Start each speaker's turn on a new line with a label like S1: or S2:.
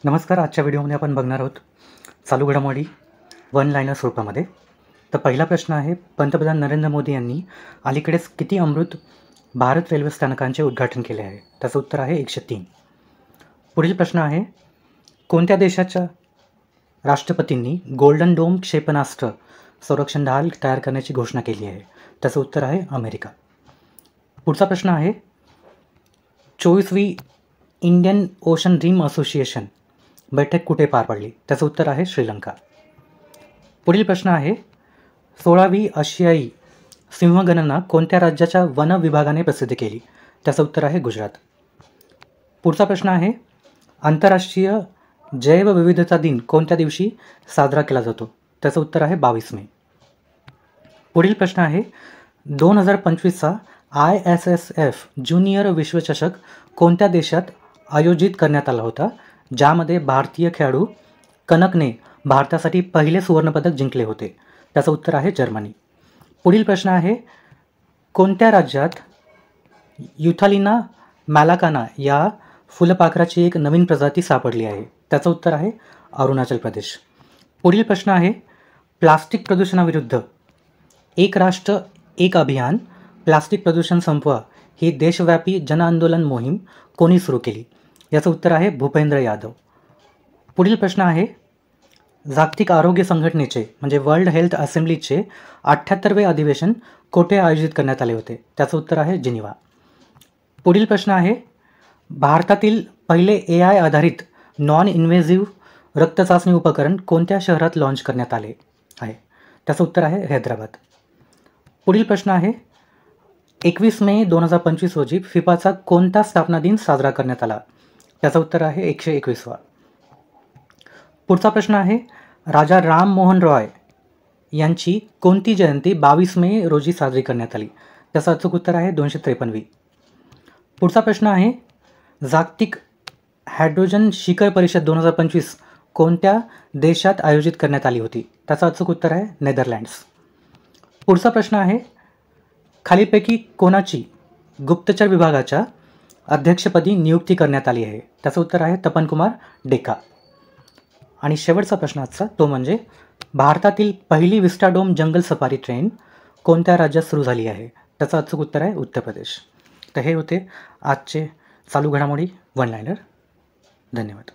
S1: नमस्कार. आजच्या व्हिडिओमध्ये आपण बघणार आहोत चालू घडामोडी वन लाईनर स्वरूपामध्ये. तर पहिला प्रश्न आहे, पंतप्रधान नरेंद्र मोदी यांनी अलीकडेच किती अमृत भारत रेल्वे स्थानकांचे उद्घाटन केले आहे? त्याचं उत्तर आहे 103. पुढील प्रश्न आहे, कोणत्या देशाच्या राष्ट्रपतींनी गोल्डन डोम क्षेपणास्त्र संरक्षण ढाल तयार करण्याची घोषणा केली आहे? त्याचं उत्तर आहे अमेरिका. पुढचा प्रश्न आहे, 24वी इंडियन ओशन ड्रीम असोसिएशन बैठक कुठे पार पडली? त्याचं उत्तर आहे श्रीलंका. पुढील प्रश्न आहे, 16वी आशियाई सिंहगणना कोणत्या राज्याच्या वन विभागाने प्रसिद्ध केली? त्याचं उत्तर आहे गुजरात. पुढचा प्रश्न आहे, आंतरराष्ट्रीय जैवविविधता दिन कोणत्या दिवशी साजरा केला जातो? त्याचं उत्तर आहे 22 मे. पुढील प्रश्न आहे, 2025चा ISSF ज्युनियर विश्वचषक कोणत्या देशात आयोजित करण्यात आला होता, ज्यामध्ये भारतीय खेळाडू कनकने भारतासाठी पहिले सुवर्णपदक जिंकले होते? त्याचं उत्तर आहे जर्मनी. पुढील प्रश्न आहे, कोणत्या राज्यात युथालिना मॅलाकाना या फुलपाखराची एक नवीन प्रजाती सापडली आहे? त्याचं उत्तर आहे अरुणाचल प्रदेश. पुढील प्रश्न आहे, प्लास्टिक प्रदूषणाविरुद्ध एक राष्ट्र एक अभियान प्लास्टिक प्रदूषण संपवा ही देशव्यापी जनआंदोलन मोहीम कोणी सुरू केली? याचं उत्तर आहे भूपेंद्र यादव. पुढील प्रश्न आहे, जागतिक आरोग्य संघटनेचे म्हणजे वर्ल्ड हेल्थ असेंब्लीचे 78वे अधिवेशन कोठे आयोजित करण्यात आले होते? त्याचं उत्तर आहे जिनिव्हा. पुढील प्रश्न आहे, भारतातील पहिले AI आधारित नॉन इन्व्हेजिव्ह रक्त चाचणी उपकरण कोणत्या शहरात लॉन्च करण्यात आले आहे? त्याचं उत्तर आहे हैदराबाद. पुढील प्रश्न आहे, 21 मे 2025 रोजी फिफाचा कोणता स्थापना दिन साजरा करण्यात आला? त्याचं उत्तर आहे 121वा. पुढचा प्रश्न आहे, राजा राम मोहन रॉय यांची कोणती जयंती 22 मे रोजी साजरी करण्यात आली? त्याचं अचूक उत्तर आहे 253वी. पुढचा प्रश्न आहे, जागतिक हायड्रोजन शिखर परिषद 2025 कोणत्या देशात आयोजित करण्यात आली होती? त्याचं अचूक उत्तर आहे नेदरलँड्स. पुढचा प्रश्न आहे, खालीलपैकी कोणाची गुप्तचर विभागाच्या अध्यक्षपदी नियुक्ती करण्यात आली आहे? त्याचं उत्तर आहे तपनकुमार डेका. आणि शेवटचा प्रश्न आजचा तो म्हणजे, भारतातील पहिली विस्टाडोम जंगल सफारी ट्रेन कोणत्या राज्यात सुरू झाली आहे? त्याचं अचूक उत्तर आहे उत्तर प्रदेश. तर हे होते आजचे चालू घडामोडी वन लाईनर. धन्यवाद.